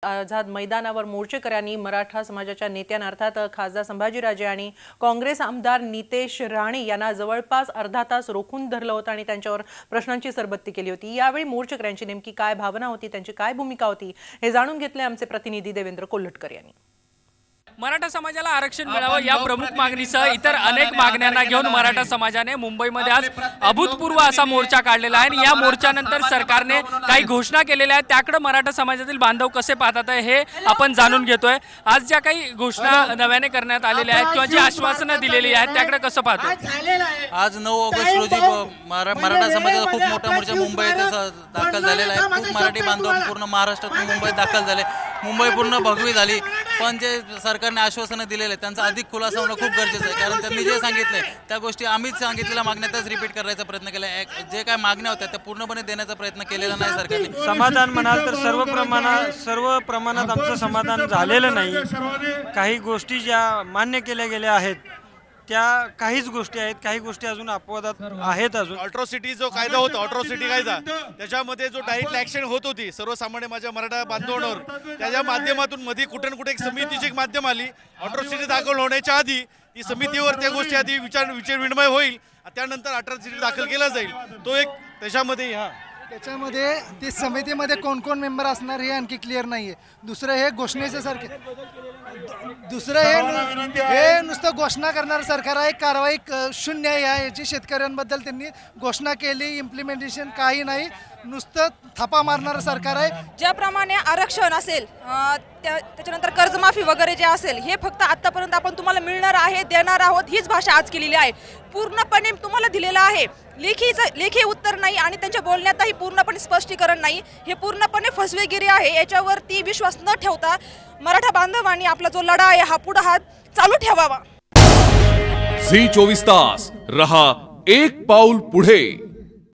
आझाद मैदानावर मोर्चेकऱ्यांनी मराठा समाजाच्या नेत्यांना अर्थात खासदार संभाजीराजे आणि काँग्रेस आमदार नितेश राणे यांना जवळपास अर्धा तास रोखून धरलं होतं आणि त्यांच्यावर प्रश्नांची सरबत्ती केली होती। यावेळी मोर्चेकऱ्यांची नेमकी काय भावना होती, त्यांची काय भूमिका होती हे जाणून घेतले आमचे प्रतिनिधी देवेंद्र कोल्हटकर यांनी। मराठा समाजाला आरक्षण मिळावं या प्रमुख मागणीसह इतर अनेक मागण्यांना घेऊन मराठा समाजाने मुंबईमध्ये आज अभूतपूर्व असा मोर्चा काढलेला आहे। या मोर्चानंतर सरकारने काही घोषणा केलेल्या आहेत, त्याकडे मराठा समाजातील बांधव कसे पाहतात हे आपण जाणून घेतोय। आज ज्या काही घोषणा नव्याने करण्यात आलेल्या आहेत किंवा जी आश्वासनं दिलेली आहेत त्याकडे कसं पाहतो? आज 9 ऑगस्ट रोजी मराठा समाजाचा खूप मोठा मोर्चा मुंबईत दाखल झालेला आहे। खूप मराठी बांधव पूर्ण महाराष्ट्रातून मुंबईत दाखल झाले। मुंबई पूर्ण भगवी झाली, पण जे सरकारने आश्वासनं दिलेले त्यांचा अधिक खुलासा होणं खूप गरजेचं आहे। कारण त्यांनी जे सांगितले त्या गोष्टी आम्हीच सांगितलेल्या मागण्यातच रिपीट करायचा प्रयत्न केला। जे काय मागण्या होत्या त्या पूर्णपणे देण्याचा प्रयत्न केलेला नाही सरकारने। समाधान म्हणाल तर सर्व प्रमाणात आमचं समाधान झालेलं नाही। काही गोष्टी ज्या मान्य केल्या गेल्या आहेत त्या काहीच गोष्टी आहेत, काही गोष्टी अजून अपवादात आहेत। अजून अट्रॉसिटी जो कायदा होता, अट्रॉसिटी कायदा, त्याच्यामध्ये जो डायरेक्ट ऍक्शन होत होती सर्वसामान्य माझ्या मराठा बांधवांवर, त्याच्या माध्यमातून मध्ये कुठे ना कुठे एक समितीची एक माध्यम आली। अट्रॉसिटी दाखल होण्याच्या आधी ती समितीवर त्या गोष्टी आधी विचार विनिमय होईल, त्यानंतर अट्रॉसिटी दाखल केला जाईल। तो एक त्याच्यामध्ये ती समितीमध्ये कोण कोण मेंबर असणार हे आणखी क्लिअर नाहीये। दुसरं हे घोषणेचे सारखे, दुसरं हे नुसतं घोषणा करणारं सरकार आहे। कारवाई शून्य आहे। याची शेतकऱ्यांबद्दल त्यांनी घोषणा केली, इम्प्लिमेंटेशन काही नाही, नुसतं थापा मारणारं सरकार आहे। ज्याप्रमाणे आरक्षण असेल, त्याच्यानंतर कर्जमाफी वगैरे जे असेल, हे फक्त आतापर्यंत आपण तुम्हाला मिळणार आहे, देणार आहोत हीच भाषा आज केलेली आहे। पूर्णपणे तुम्हाला दिलेलं आहे, लेखी उत्तर नाही आणि त्यांच्या बोलण्यातही पूर्णपणे स्पष्टीकरण नाही। हे पूर्णपणे फसवेगिरी आहे। याच्यावरती विश्वास न ठेवता मराठा बांधवांनी आपला जो लढा आहे हा पुढे हात चालू ठेवावा। झी 24 तास रहा एक पाऊल पुढे।